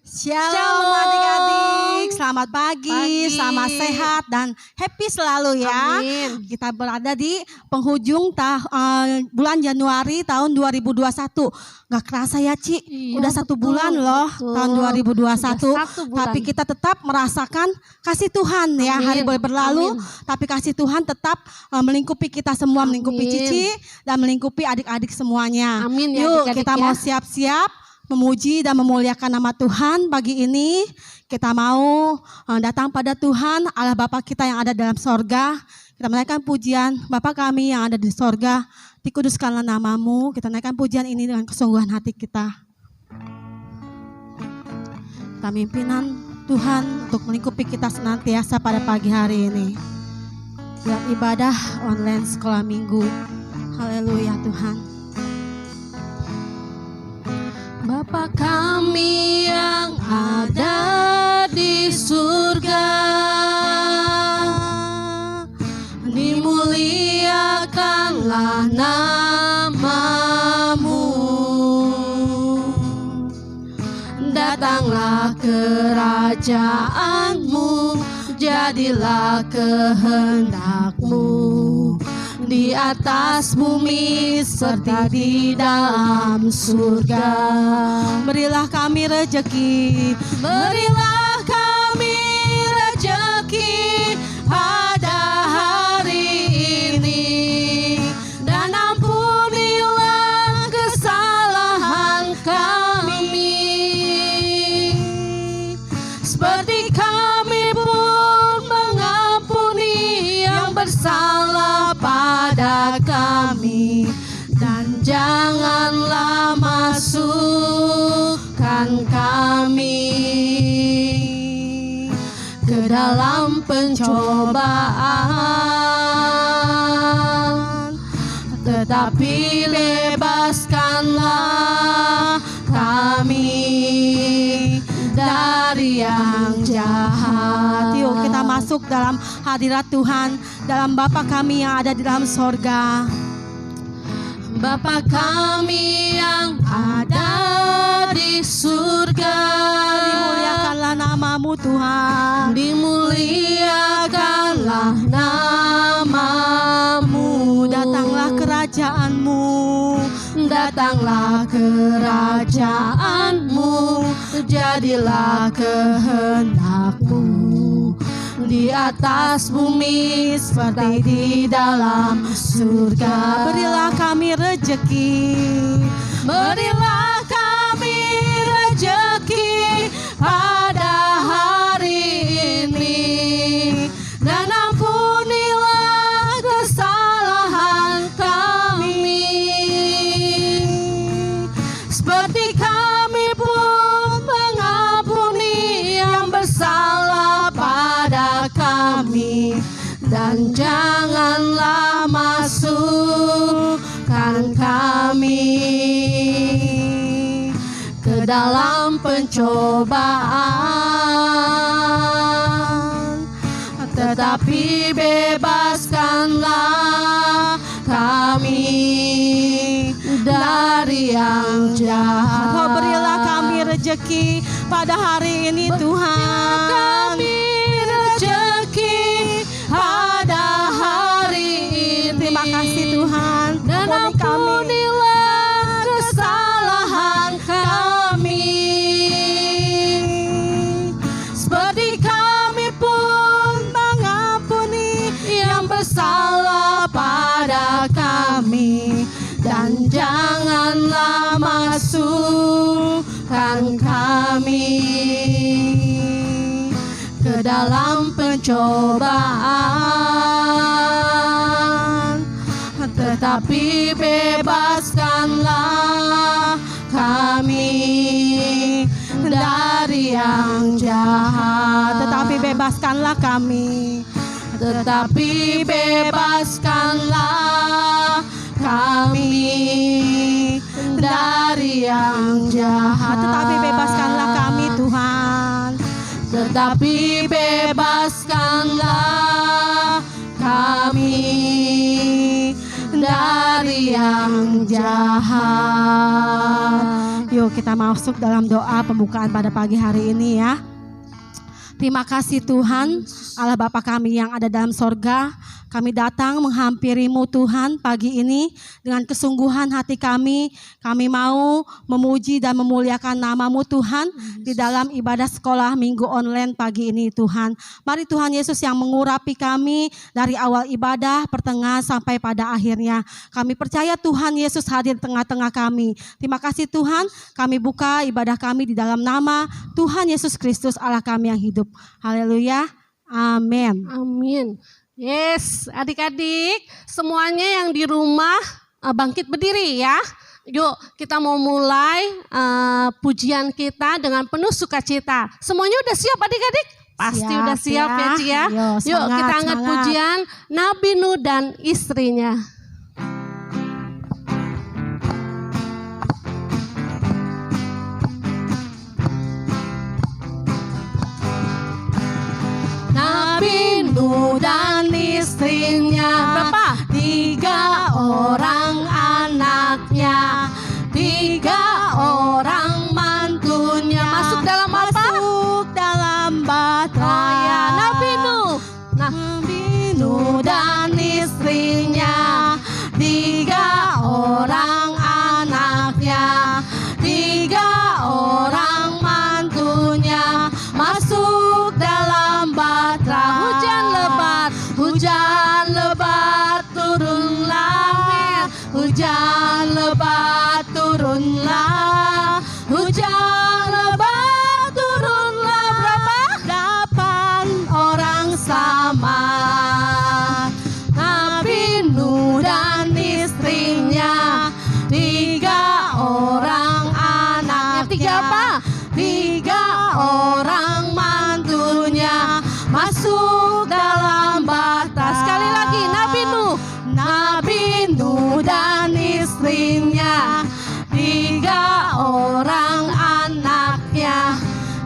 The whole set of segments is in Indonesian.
Shalom adik-adik, selamat pagi, selamat sehat dan happy selalu ya. Amin. Kita berada di penghujung bulan Januari tahun 2021. Gak kerasa ya Ci, Iya, udah satu bulan loh betul. tahun 2021. Udah 1 bulan. Tapi kita tetap merasakan kasih Tuhan ya. Amin. Hari boleh berlalu, Amin. tapi kasih Tuhan tetap melingkupi kita semua, Amin. melingkupi Cici dan melingkupi adik-adik semuanya. Amin ya Yuk adik-adik kita ya. mau siap-siap memuji dan memuliakan nama Tuhan pagi ini. Kita mau datang pada Tuhan Allah Bapa kita yang ada dalam sorga. Kita menaikkan pujian Bapa kami yang ada di sorga, dikuduskanlah namamu. Kita naikkan pujian ini dengan kesungguhan hati kita. Kita pimpinan Tuhan untuk melingkupi kita senantiasa pada pagi hari ini dalam ibadah online sekolah minggu. Haleluya Tuhan. Bapa kami yang ada di surga, dimuliakanlah namamu. Datanglah kerajaanmu, jadilah kehendakmu di atas bumi seperti di dalam surga. Berilah kami rejeki, Berilah kami rejeki pada hari ini, dan ampunilah kesalahan kami, seperti kami pun mengampuni yang bersalah pada kami. Dan janganlah masukkan kami ke dalam pencobaan, tetapi bebaskanlah kami dari yang jahat. yuk kita masuk dalam hadirat Tuhan, dalam Bapa kami yang ada di dalam sorga. Bapa kami yang ada di surga, Dimuliakanlah namamu Tuhan. dimuliakanlah namamu. Datanglah kerajaanmu, Datanglah kerajaanmu, jadilah kehendakmu di atas bumi seperti di dalam surga. berilah kami rejeki, Berilah kami rejeki pada hari ini, dan ampunilah kesalahan kami, seperti kami pun mengampuni yang bersalah pada kami. Dan janganlah masukkan kami ke dalam pencobaan, tetapi bebaskanlah kami dari yang jahat. oh berilah kami rejeki pada hari ini Tuhan. Kami rejeki pada hari ini. Terima kasih Tuhan. Dan ampunilah kesalahan kami, seperti kami pun mengampuni yang bersalah pada kami. Dan janganlah masukkan kami ke dalam pencobaan, tetapi bebaskanlah kami dari yang jahat. Tetapi bebaskanlah kami, Tetapi bebaskanlah kami dari yang jahat. tetapi bebaskanlah kami Tuhan. Tetapi bebaskanlah kami dari yang jahat. Yuk Yuk kita masuk dalam doa pembukaan pada pagi hari ini ya. Terima kasih Tuhan, Allah Bapa kami yang ada dalam sorga. Kami datang menghampiri-Mu Tuhan pagi ini dengan kesungguhan hati kami. Kami mau memuji dan memuliakan nama-Mu Tuhan di dalam ibadah sekolah minggu online pagi ini Tuhan. Mari Tuhan Yesus yang mengurapi kami dari awal ibadah, pertengahan sampai pada akhirnya. Kami percaya Tuhan Yesus hadir di tengah-tengah kami. Terima kasih Tuhan, kami buka ibadah kami di dalam nama Tuhan Yesus Kristus Allah kami yang hidup. Haleluya, amin. Amin. Yes, adik-adik semuanya yang di rumah bangkit berdiri ya. Yuk kita mau mulai pujian kita dengan penuh sukacita. Semuanya udah siap adik-adik? Pasti Siap, udah siap ya Ci ya. Yuk semangat, kita angkat semangat. pujian Nabi Nuh dan istrinya. Nabi Nuh dan istrinya, berapa? 3 orang anaknya, 3 orang mantunya. Masuk dalam apa? Masuk dalam bahtera. Oh ya, Nabi Nuh. Nah, Nabi Nuh dan istrinya, 3 orang anaknya, 3 orang mantunya. Masuk dalam bahtera. Hujan lebat turunlah. Hujan lebat turunlah. Hujan lebat turunlah. Berapa? 8 orang Selamat. Nabi Nuh dan istrinya, 3 orang anaknya. 3 apa? 3 orang mantunya. Masuk dalam bahtera. Sekali lagi, Nabi Nuh. Nabi Nuh dan istrinya, 3 orang anaknya,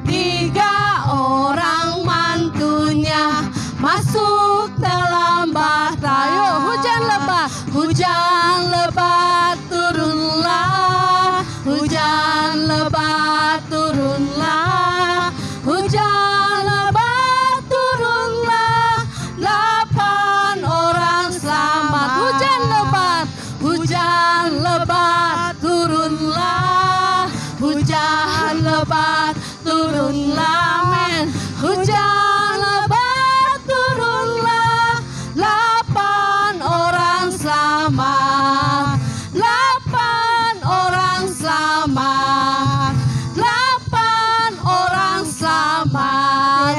3 orang mantunya. Masuk dalam bahtera. Yuk, hujan lebat. Hujan lebat turunlah. Hujan lebat turunlah. Hujan lebat turunlah. 8 orang selamat. Hujan lebat. Hujan lebat turunlah. Hujan lebat turunlah. Amin. Hujan lebat turunlah. 8 orang selamat. 8 orang selamat. 8 orang selamat.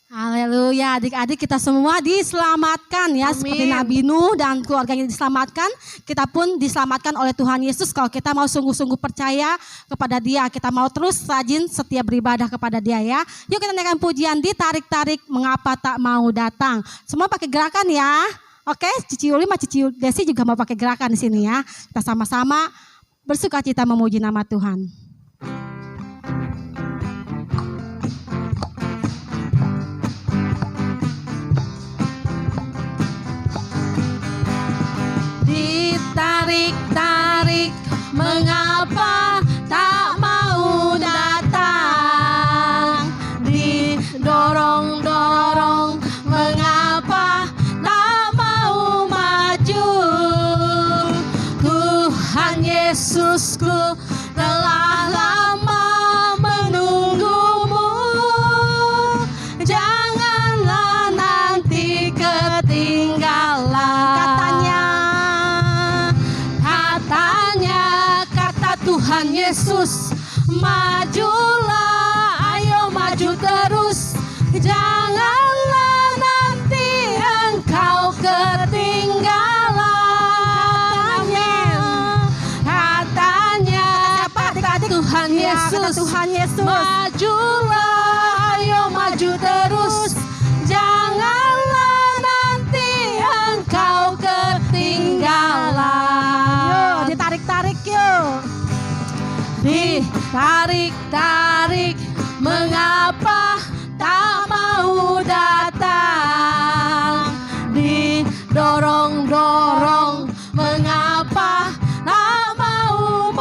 Haleluya, adik-adik kita semua diselamatkan ya. Amin. Seperti Nabi Nuh dan keluarganya diselamatkan, kita pun diselamatkan oleh Tuhan Yesus. Kalau kita mau sungguh-sungguh percaya kepada Dia, kita mau terus rajin setia beribadah kepada Dia ya. Yuk kita naikkan pujian ditarik-tarik mengapa tak mau datang. Semua pakai gerakan ya. Oke, Cici Uli sama Cici Desi juga mau pakai gerakan di sini ya. Kita sama-sama bersukacita memuji nama Tuhan. Ditarik-tarik mengapa tak mau datang. Didorong-dorong mengapa tak mau maju. Tuhan Yesusku telah lama menunggumu. Janganlah nanti ketinggalan. Kata Tuhan Yesus, majulah, ayo maju terus. Janganlah nanti engkau ketinggalan. Katanya kata Tuhan Yesus, majulah, ayo maju terus. Janganlah nanti engkau ketinggalan. Yuk ditarik-tarik yuk. Ditarik-tarik mengapa tak mau datang. Didorong-dorong mengapa tak mau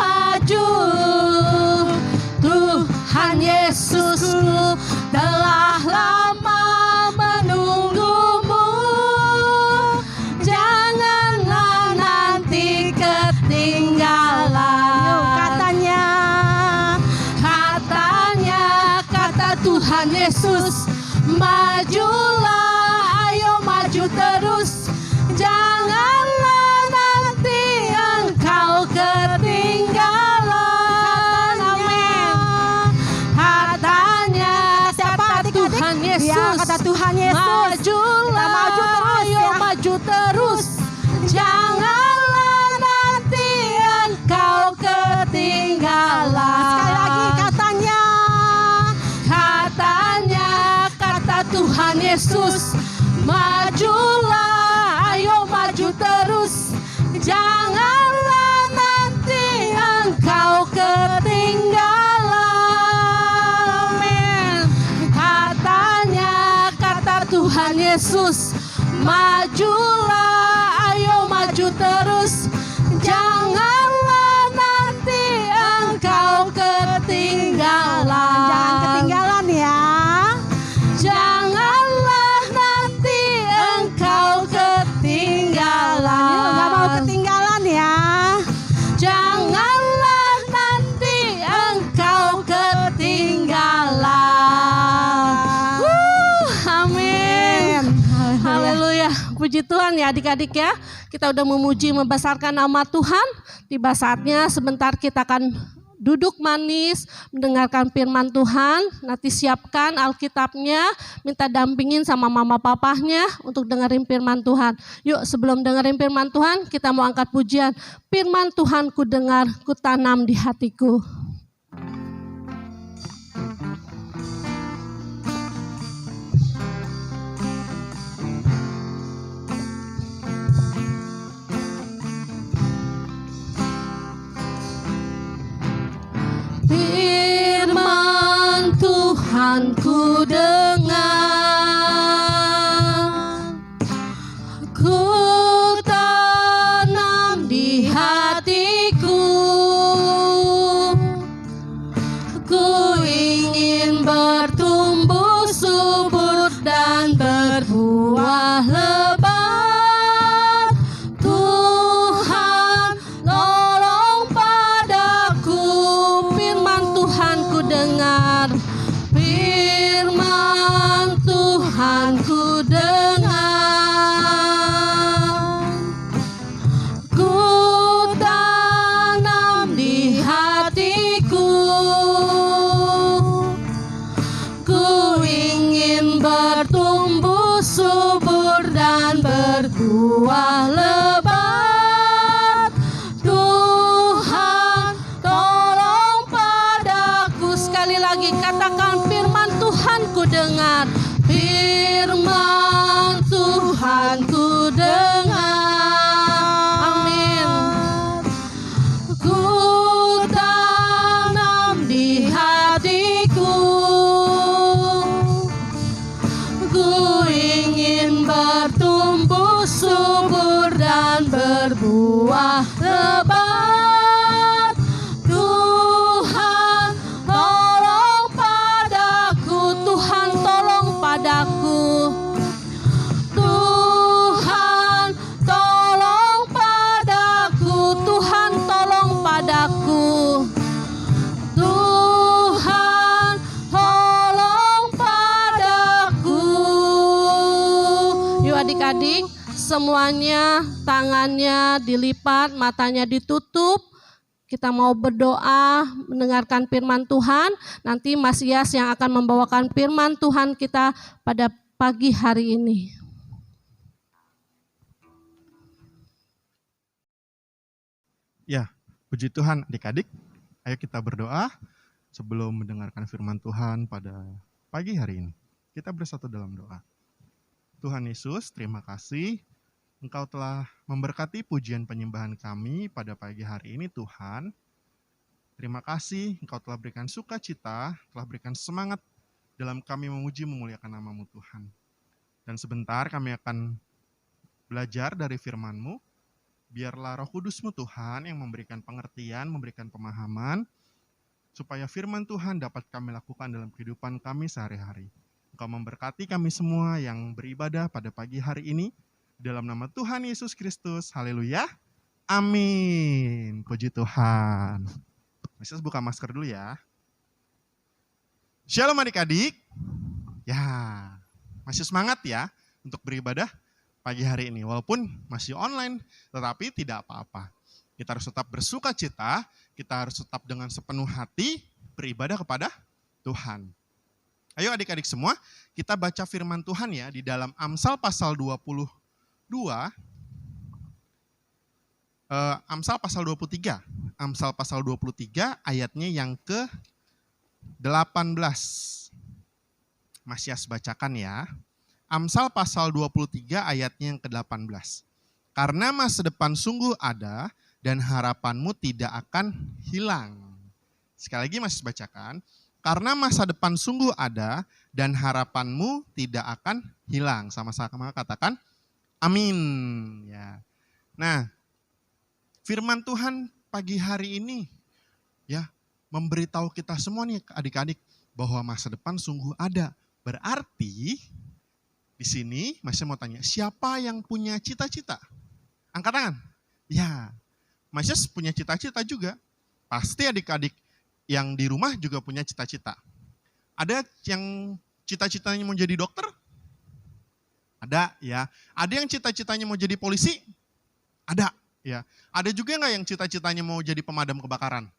Yesus. Majulah, ayo maju terus. Janganlah nanti engkau ketinggalan. Amin. Katanya kata Tuhan Yesus. Ya, kata Tuhan Yesus. Majulah, Maju terus, ayo ya. maju terus. Janganlah nanti engkau ketinggalan. Sekali lagi katanya. Katanya kata Tuhan Yesus. Majulah, ayo maju terus. Janganlah nanti engkau ketinggalan. Amin. Katanya kata Tuhan Yesus. Majulah, ayo maju terus. Janganlah nanti engkau ketinggalan. Jangan ketinggalan ya. Janganlah nanti engkau ketinggalan. Yuk, nggak mau ketinggalan ya. Janganlah nanti engkau ketinggalan. Amin. Haleluya. Puji Tuhan ya adik-adik ya. Kita udah memuji membesarkan nama Tuhan. Tiba saatnya sebentar kita akan duduk manis mendengarkan firman Tuhan. Nanti siapkan Alkitabnya, minta dampingin sama mama papahnya untuk dengerin firman Tuhan. Yuk sebelum dengerin firman Tuhan kita mau angkat pujian. Firman Tuhan ku dengar, ku tanam di hatiku. Firman Tuhan ku dengar, ku tanam di hatiku, ku ingin bertumbuh subur dan berbuah lebat. Tuhan tolong padaku. Firman Tuhan ku dengar, firman Tuhan ku dengar, ku tanam di hatiku, ku ingin bertumbuh subur dan berbuah lebat. Tuhan tolong padaku. Sekali lagi katakan firman Tuhan ku dengar, firman Tuhan ku dengar. Amin. Ku tanam di hatiku, ku ingin bertumbuh subur dan berbuah lebat. Tuhan tolong padaku. Tuhan tolong padaku. Tuhan tolong padaku. Tuhan tolong padaku. Tuhan tolong padaku. Yuk adik-adik, semuanya tangannya dilipat, matanya ditutup. Kita mau berdoa, mendengarkan firman Tuhan. Nanti Mas Yas yang akan membawakan firman Tuhan kita pada pagi hari ini. Ya, puji Tuhan adik-adik. Ayo kita berdoa sebelum mendengarkan firman Tuhan pada pagi hari ini. Kita bersatu dalam doa. Tuhan Yesus, terima kasih Engkau telah memberkati pujian penyembahan kami pada pagi hari ini Tuhan. Terima kasih Engkau telah berikan sukacita, telah berikan semangat dalam kami memuji memuliakan nama-Mu Tuhan. Dan sebentar kami akan belajar dari firman-Mu. Biarlah Roh Kudus-Mu Tuhan yang memberikan pengertian, memberikan pemahaman, supaya firman Tuhan dapat kami lakukan dalam kehidupan kami sehari-hari. Engkau memberkati kami semua yang beribadah pada pagi hari ini, dalam nama Tuhan Yesus Kristus. Haleluya. Amin. Puji Tuhan. Yesus buka masker dulu ya. Shalom adik-adik. Ya, masih semangat ya untuk beribadah pagi hari ini. Walaupun masih online, tetapi tidak apa-apa. Kita harus tetap bersuka cita, kita harus tetap dengan sepenuh hati beribadah kepada Tuhan. Ayo adik-adik semua, kita baca firman Tuhan ya di dalam Amsal pasal 22, Amsal pasal 23. Amsal pasal 23 ayatnya yang ke-18. Masias bacakan ya. Amsal pasal 23 ayatnya yang ke-18. Karena masa depan sungguh ada dan harapanmu tidak akan hilang. Sekali lagi Masias bacakan. Karena masa depan sungguh ada dan harapanmu tidak akan hilang. Sama-sama katakan amin. Ya. Nah, firman Tuhan pagi hari ini ya memberitahu kita semua nih adik-adik bahwa masa depan sungguh ada. Berarti di sini Mas mau tanya, siapa yang punya cita-cita? Angkat tangan. Ya, Mas punya cita-cita juga. Pasti adik-adik yang di rumah juga punya cita-cita. Ada yang cita-citanya mau jadi dokter? Ada ya. Ada yang cita-citanya mau jadi polisi? Ada ya. Ada juga nggak yang cita-citanya mau jadi pemadam kebakaran?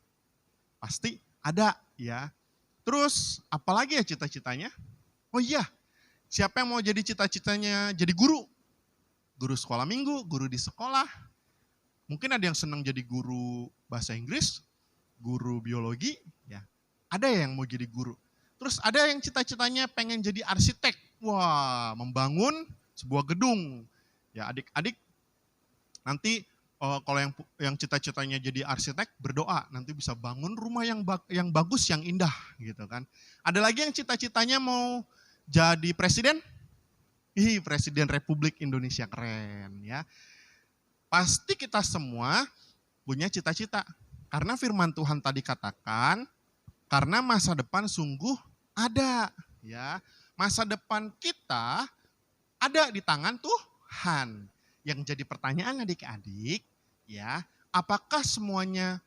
Pasti ada ya. Terus apalagi ya cita-citanya? Oh iya, siapa yang mau jadi cita-citanya jadi guru? Guru sekolah minggu, guru di sekolah. Mungkin ada yang senang jadi guru bahasa Inggris, guru biologi, ya. Ada yang mau jadi guru. Terus ada yang cita-citanya pengen jadi arsitek. Wah, membangun sebuah gedung. Ya, adik-adik nanti kalau yang cita-citanya jadi arsitek berdoa nanti bisa bangun rumah yang bagus, yang indah gitu kan. Ada lagi yang cita-citanya mau jadi presiden. Presiden Republik Indonesia, keren ya. Pasti kita semua punya cita-cita. Karena firman Tuhan tadi katakan, karena masa depan sungguh ada. Ya, masa depan kita ada di tangan Tuhan. Yang jadi pertanyaan adik-adik, ya, apakah semuanya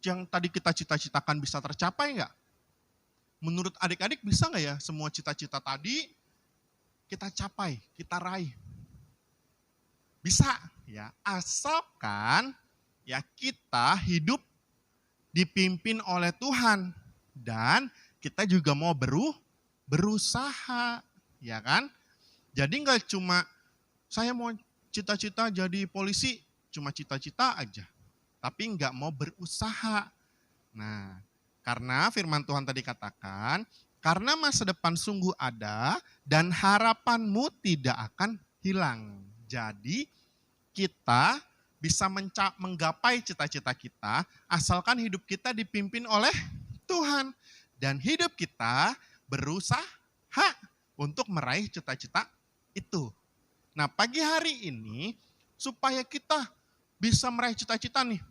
yang tadi kita cita-citakan bisa tercapai nggak? Menurut adik-adik bisa nggak ya semua cita-cita tadi kita capai, kita raih? Bisa, ya, asalkan ya kita hidup dipimpin oleh Tuhan dan kita juga mau berusaha, ya kan? Jadi nggak cuma saya mau cita-cita jadi polisi, cuma cita-cita aja, tapi nggak mau berusaha. Nah, karena firman Tuhan tadi katakan, karena masa depan sungguh ada dan harapanmu tidak akan hilang. Jadi kita bisa menggapai cita-cita kita asalkan hidup kita dipimpin oleh Tuhan. Dan hidup kita berusaha untuk meraih cita-cita itu. Nah, pagi hari ini supaya kita bisa meraih cita-cita nih,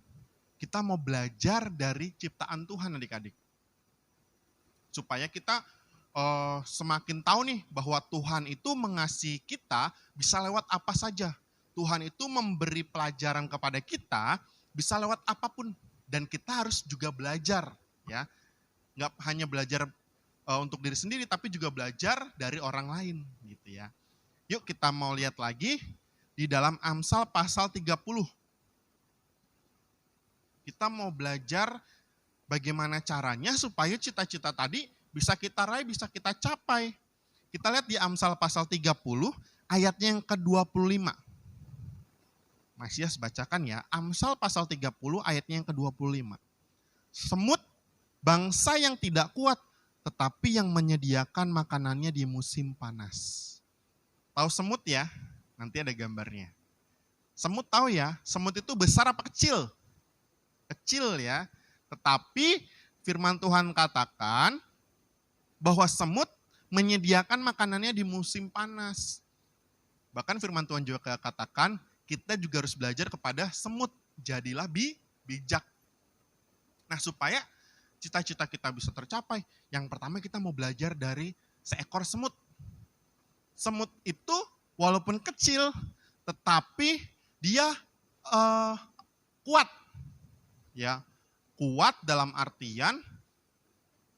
kita mau belajar dari ciptaan Tuhan adik-adik. Supaya kita semakin tahu nih bahwa Tuhan itu mengasihi kita bisa lewat apa saja. Tuhan itu memberi pelajaran kepada kita bisa lewat apapun. Dan kita harus juga belajar, ya. Nggak hanya belajar untuk diri sendiri, tapi juga belajar dari orang lain, gitu ya. Yuk kita mau lihat lagi di dalam Amsal pasal 30. Kita mau belajar bagaimana caranya supaya cita-cita tadi bisa kita raih, bisa kita capai. Kita lihat di Amsal pasal 30 ayatnya yang ke-25. Masias bacakan ya, Amsal pasal 30 ayatnya yang ke-25. Semut bangsa yang tidak kuat, tetapi yang menyediakan makanannya di musim panas. Tahu semut ya? Nanti ada gambarnya. Semut tahu ya, semut itu besar apa kecil? Kecil ya. Tetapi firman Tuhan katakan bahwa semut menyediakan makanannya di musim panas. Bahkan firman Tuhan juga katakan, kita juga harus belajar kepada semut. Jadilah bijak. Nah, supaya cita-cita kita bisa tercapai, yang pertama kita mau belajar dari seekor semut. Semut itu walaupun kecil, tetapi dia kuat. Ya, kuat dalam artian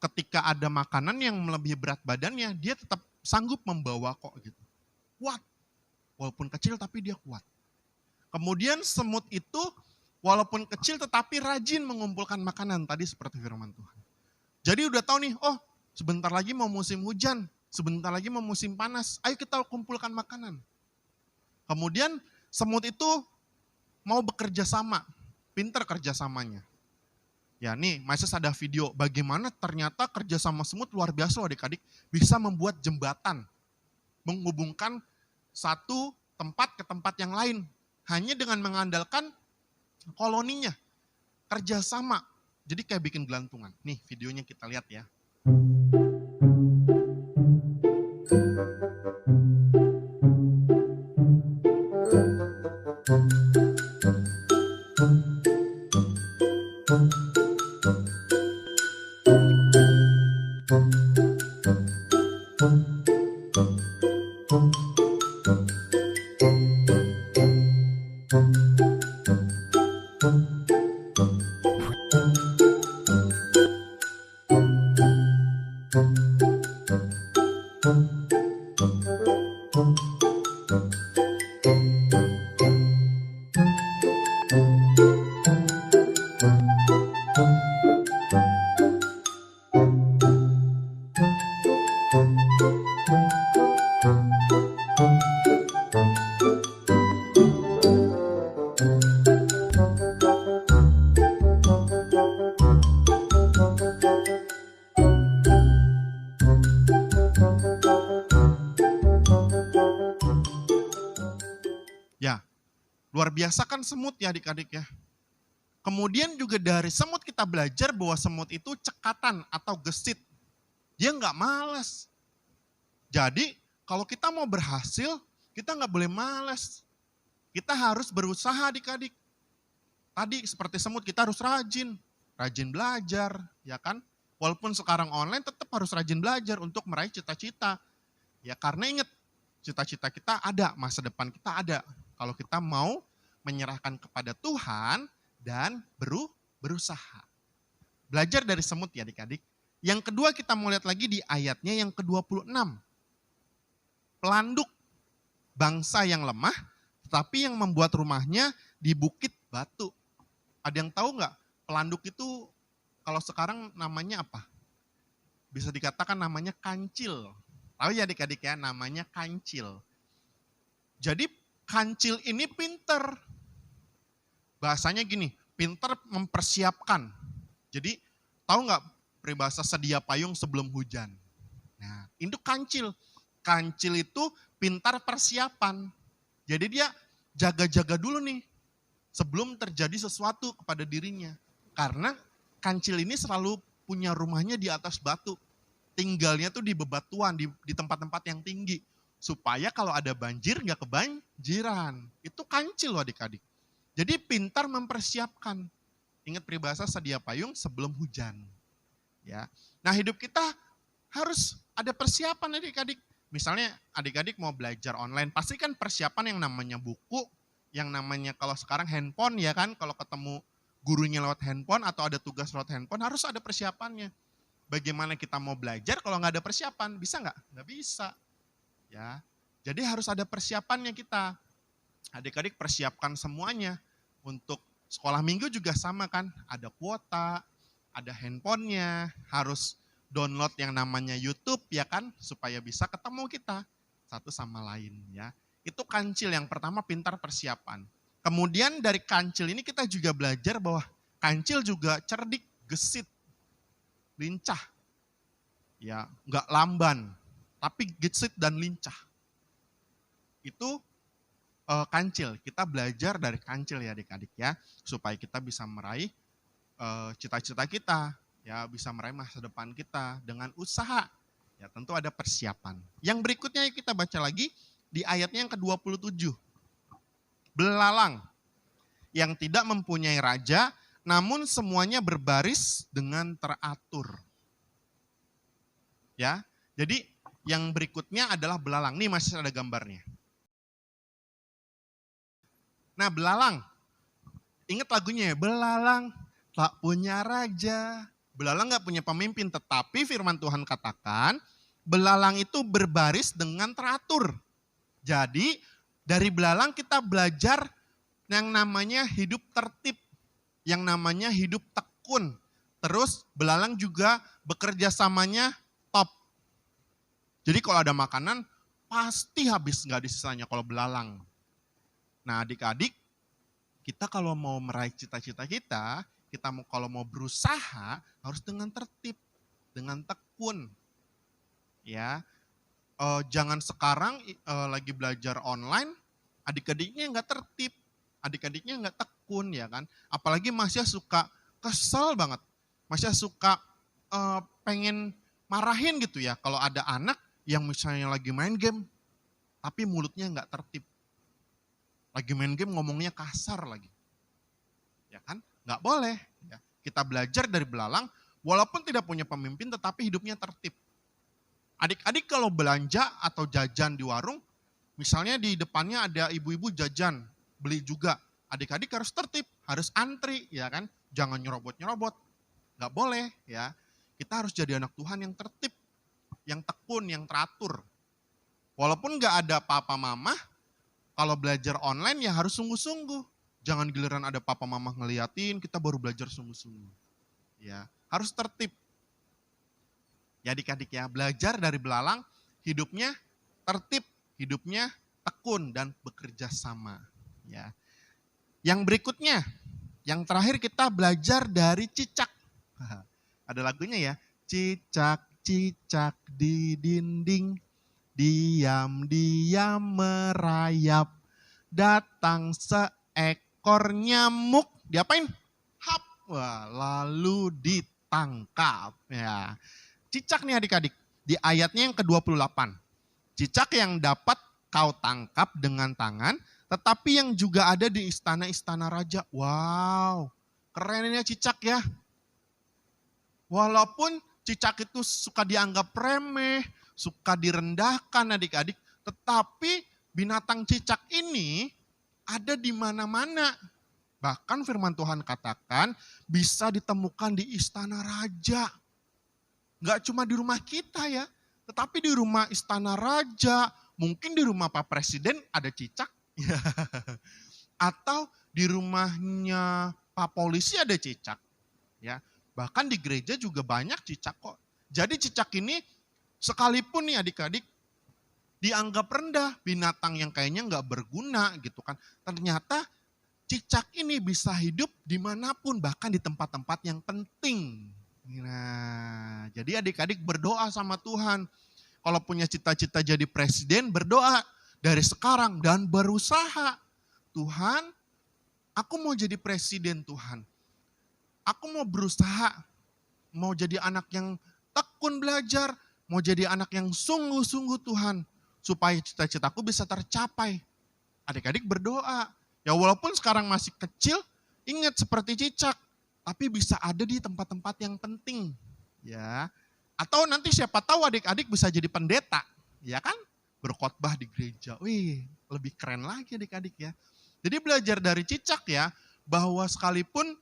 ketika ada makanan yang melebihi berat badannya, dia tetap sanggup membawa kok gitu. Kuat. Walaupun kecil tapi dia kuat. Kemudian semut itu walaupun kecil tetapi rajin mengumpulkan makanan tadi seperti firman Tuhan. Jadi udah tahu nih, oh sebentar lagi mau musim hujan, sebentar lagi mau musim panas, ayo kita kumpulkan makanan. Kemudian semut itu mau bekerja sama, pinter kerjasamanya. Ya nih, masih ada video bagaimana ternyata kerjasama semut luar biasa loh adik-adik, bisa membuat jembatan, menghubungkan satu tempat ke tempat yang lain, hanya dengan mengandalkan koloninya, kerjasama. Jadi kayak bikin gelantungan. Nih videonya kita lihat ya. Ya, luar biasa kan semut ya adik-adik ya. Kemudian juga dari semut kita belajar bahwa semut itu cekatan atau gesit. Dia nggak malas. Jadi kalau kita mau berhasil, kita nggak boleh malas. Kita harus berusaha adik-adik. Tadi seperti semut kita harus rajin belajar, ya kan? Walaupun sekarang online tetap harus rajin belajar untuk meraih cita-cita. Ya karena ingat, cita-cita kita ada, masa depan kita ada. Kalau kita mau menyerahkan kepada Tuhan dan berusaha. Belajar dari semut ya adik-adik. Yang kedua kita mau lihat lagi di ayatnya yang ke-26. Pelanduk, bangsa yang lemah, tetapi yang membuat rumahnya di bukit batu. Ada yang tahu nggak? Pelanduk itu kalau sekarang namanya apa? Bisa dikatakan namanya kancil. Tahu ya adik-adik ya, namanya kancil. Jadi kancil ini pinter. Bahasanya gini, pinter mempersiapkan. Jadi tahu nggak peribahasa sedia payung sebelum hujan? Nah, itu kancil. Kancil itu pintar persiapan. Jadi dia jaga-jaga dulu nih sebelum terjadi sesuatu kepada dirinya. Karena kancil ini selalu punya rumahnya di atas batu. Tinggalnya tuh di bebatuan, di tempat-tempat yang tinggi. Supaya kalau ada banjir nggak kebanjiran. Itu kancil loh adik-adik. Jadi pintar mempersiapkan. Ingat peribahasa sedia payung sebelum hujan. Ya. Nah hidup kita harus ada persiapan adik-adik. Misalnya adik-adik mau belajar online, pasti kan persiapan yang namanya buku, yang namanya kalau sekarang handphone ya kan, kalau ketemu gurunya lewat handphone atau ada tugas lewat handphone harus ada persiapannya. Bagaimana kita mau belajar kalau nggak ada persiapan, bisa nggak? Nggak bisa. Ya, jadi harus ada persiapannya kita. Adik-adik persiapkan semuanya. Untuk sekolah minggu juga sama kan, ada kuota, ada handphonenya, harus download yang namanya YouTube ya kan, supaya bisa ketemu kita satu sama lain ya. Itu kancil yang pertama, pintar persiapan. Kemudian dari kancil ini kita juga belajar bahwa kancil juga cerdik, gesit, lincah. Ya, enggak lamban, tapi gesit dan lincah. Itu kancil, kita belajar dari kancil ya adik-adik ya, supaya kita bisa meraih cita-cita kita, ya bisa meraih masa depan kita dengan usaha. Ya tentu ada persiapan. Yang berikutnya kita baca lagi di ayatnya yang ke-27. Belalang yang tidak mempunyai raja, namun semuanya berbaris dengan teratur. Ya, jadi yang berikutnya adalah belalang. Nih masih ada gambarnya. Nah belalang, ingat lagunya ya, belalang tak punya raja, Belalang nggak punya pemimpin, tetapi firman Tuhan katakan belalang itu berbaris dengan teratur. Jadi dari belalang kita belajar yang namanya hidup tertib, yang namanya hidup tekun. Terus belalang juga bekerja samanya top. Jadi kalau ada makanan pasti habis, nggak disisanya kalau belalang. Nah adik-adik, kita kalau mau meraih cita-cita kita kalau mau berusaha harus dengan tertib, dengan tekun. Ya, jangan sekarang lagi belajar online, adik-adiknya nggak tertib, adik-adiknya nggak tekun ya kan. Apalagi masih suka kesel banget, masih suka pengen marahin gitu ya. Kalau ada anak yang misalnya lagi main game, tapi mulutnya nggak tertib. Lagi main game ngomongnya kasar lagi. Ya kan? Nggak boleh. Ya. Kita belajar dari belalang, walaupun tidak punya pemimpin tetapi hidupnya tertib. Adik-adik kalau belanja atau jajan di warung, misalnya di depannya ada ibu-ibu jajan, beli juga. Adik-adik harus tertib, harus antri ya kan. Jangan nyerobot-nyerobot. Nggak boleh ya. Kita harus jadi anak Tuhan yang tertib, yang tekun, yang teratur. Walaupun nggak ada papa mama, kalau belajar online ya harus sungguh-sungguh. Jangan giliran ada papa mama ngeliatin, kita baru belajar sungguh-sungguh. Ya, harus tertib. Ya adik-adik ya, belajar dari belalang, hidupnya tertib, hidupnya tekun dan bekerja sama. Ya. Yang berikutnya, yang terakhir kita belajar dari cicak. Ada lagunya ya, cicak-cicak di dinding, diam-diam merayap, datang seekor nyamuk, diapain? Hap, wah, lalu ditangkap. Ya. Cicak nih adik-adik, di ayatnya yang ke-28. Cicak yang dapat kau tangkap dengan tangan, tetapi yang juga ada di istana-istana raja. Wow, keren ini cicak ya. Walaupun cicak itu suka dianggap remeh, suka direndahkan adik-adik, tetapi binatang cicak ini ada di mana-mana. Bahkan firman Tuhan katakan bisa ditemukan di istana raja. Nggak cuma di rumah kita ya, tetapi di rumah istana raja, mungkin di rumah Pak Presiden ada cicak. Atau di rumahnya Pak Polisi ada cicak. Ya, bahkan di gereja juga banyak cicak kok. Jadi cicak ini sekalipun nih adik-adik dianggap rendah, binatang yang kayaknya nggak berguna gitu kan. Ternyata cicak ini bisa hidup dimanapun, bahkan di tempat-tempat yang penting. Nah, jadi adik-adik berdoa sama Tuhan. Kalau punya cita-cita jadi presiden, berdoa dari sekarang dan berusaha. Tuhan, aku mau jadi presiden Tuhan. Aku mau berusaha, mau jadi anak yang tekun belajar, mau jadi anak yang sungguh-sungguh Tuhan. Supaya cita-citaku bisa tercapai. Adik-adik berdoa. Ya walaupun sekarang masih kecil, ingat seperti cicak. Tapi bisa ada di tempat-tempat yang penting. Ya. Atau nanti siapa tahu adik-adik bisa jadi pendeta. Ya kan? Berkhotbah di gereja. Wih, lebih keren lagi adik-adik ya. Jadi belajar dari cicak ya, bahwa sekalipun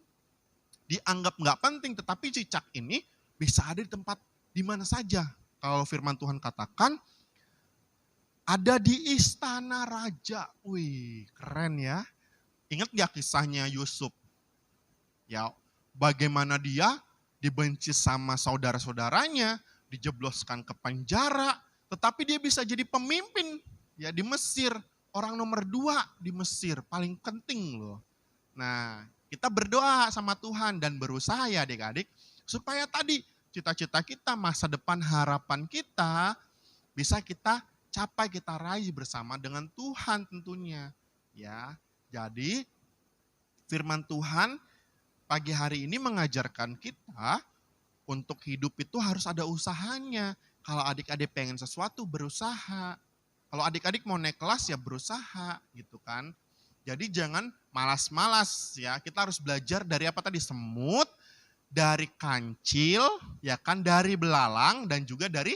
dianggap nggak penting, tetapi cicak ini bisa ada di tempat di mana saja. Kalau firman Tuhan katakan, ada di istana raja. Wih, keren ya. Ingat gak kisahnya Yusuf? Ya, bagaimana dia dibenci sama saudara-saudaranya, dijebloskan ke penjara, tetapi dia bisa jadi pemimpin ya di Mesir. Orang nomor 2 di Mesir, paling penting loh. Nah, kita berdoa sama Tuhan dan berusaha ya adik-adik, supaya tadi cita-cita kita, masa depan harapan kita, bisa kita capai, kita raih bersama dengan Tuhan tentunya. Ya, jadi firman Tuhan pagi hari ini mengajarkan kita untuk hidup itu harus ada usahanya. Kalau adik-adik pengen sesuatu, berusaha. Kalau adik-adik mau naik kelas ya berusaha gitu kan. Jadi jangan malas-malas ya. Kita harus belajar dari apa tadi? Semut, dari kancil, ya kan, dari belalang dan juga dari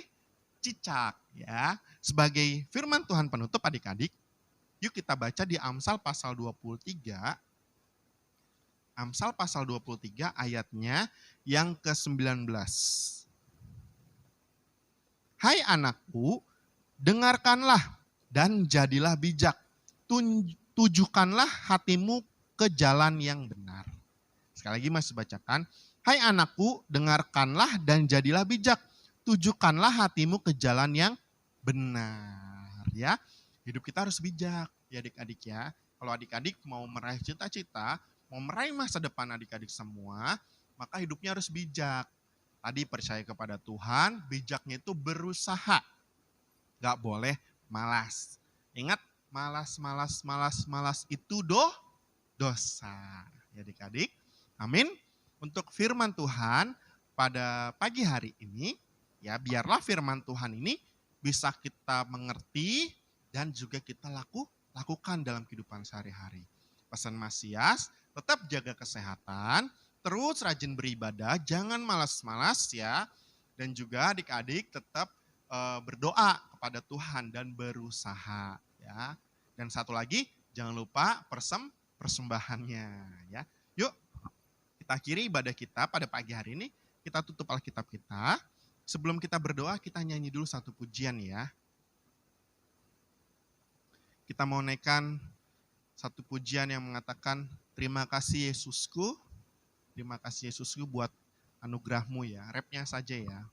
cicak ya. Sebagai firman Tuhan penutup adik-adik, yuk kita baca di Amsal pasal 23 Amsal pasal 23 ayatnya yang ke-19. Hai anakku, dengarkanlah dan jadilah bijak. Tujukanlah hatimu ke jalan yang benar. Sekali lagi masih bacakan. Hai anakku, dengarkanlah dan jadilah bijak. Tujukanlah hatimu ke jalan yang benar. Ya, hidup kita harus bijak ya adik-adik ya. Kalau adik-adik mau meraih cita-cita, mau meraih masa depan adik-adik semua, maka hidupnya harus bijak. Tadi percaya kepada Tuhan, bijaknya itu berusaha. Gak boleh malas. Ingat, malas itu dosa. Ya adik-adik, amin. Untuk firman Tuhan pada pagi hari ini, ya biarlah firman Tuhan ini bisa kita mengerti dan juga kita lakukan dalam kehidupan sehari-hari. Pesan Masias, tetap jaga kesehatan, terus rajin beribadah, jangan malas-malas ya. Dan juga adik-adik tetap berdoa kepada Tuhan dan berusaha ya. Dan satu lagi, jangan lupa persembahannya ya. Yuk, kita akhiri ibadah kita pada pagi hari ini. Kita tutup Alkitab kita. Sebelum kita berdoa, kita nyanyi dulu satu pujian ya. Kita mau naikkan satu pujian yang mengatakan, terima kasih Yesusku. Terima kasih Yesusku buat anugerahmu ya. Rapnya saja ya.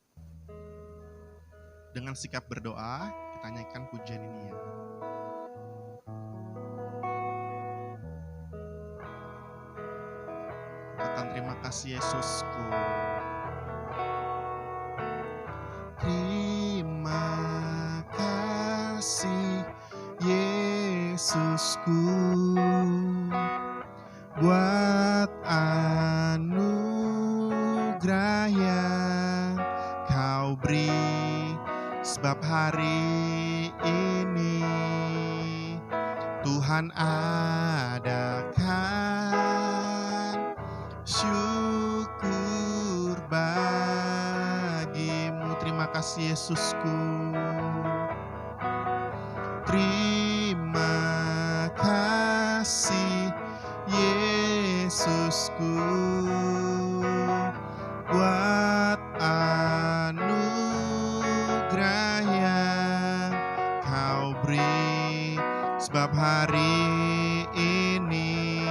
Dengan sikap berdoa, kita nyanyikan pujian ini ya. Katakan terima kasih Yesusku. Terima kasih Yesusku buat anugerah yang kau beri, sebab hari ini Tuhan adakan syukur bagimu. Terima kasih Yesusku. Terima kasih Yesusku buat anugerah yang kau beri, sebab hari ini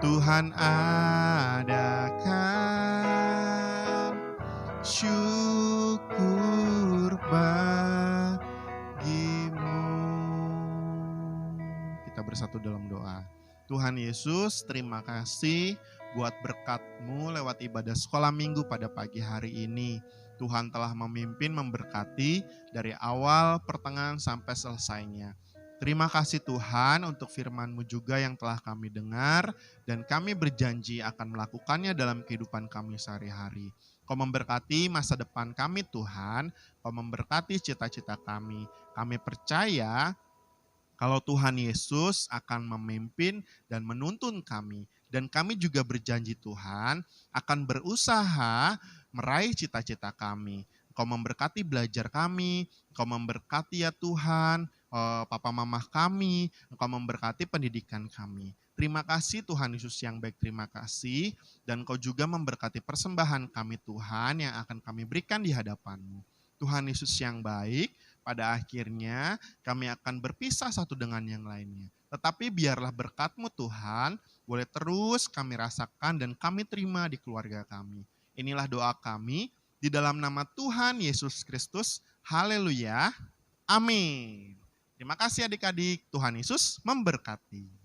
Tuhan adakan syukur bagimu. Kita bersatu dalam doa. Tuhan Yesus, terima kasih buat berkat-Mu lewat ibadah sekolah minggu pada pagi hari ini. Tuhan telah memimpin, memberkati dari awal, pertengahan, sampai selesainya. Terima kasih Tuhan untuk firman-Mu juga yang telah kami dengar, dan kami berjanji akan melakukannya dalam kehidupan kami sehari-hari. Kau memberkati masa depan kami Tuhan, Kau memberkati cita-cita kami. Kami percaya kalau Tuhan Yesus akan memimpin dan menuntun kami. Dan kami juga berjanji Tuhan akan berusaha meraih cita-cita kami. Kau memberkati belajar kami, Kau memberkati ya Tuhan, papa mama kami, Kau memberkati pendidikan kami. Terima kasih Tuhan Yesus yang baik, terima kasih. Dan Kau juga memberkati persembahan kami Tuhan yang akan kami berikan di hadapan-Mu. Tuhan Yesus yang baik, pada akhirnya kami akan berpisah satu dengan yang lainnya. Tetapi biarlah berkat-Mu Tuhan boleh terus kami rasakan dan kami terima di keluarga kami. Inilah doa kami di dalam nama Tuhan Yesus Kristus. Haleluya. Amin. Terima kasih adik-adik. Tuhan Yesus memberkati.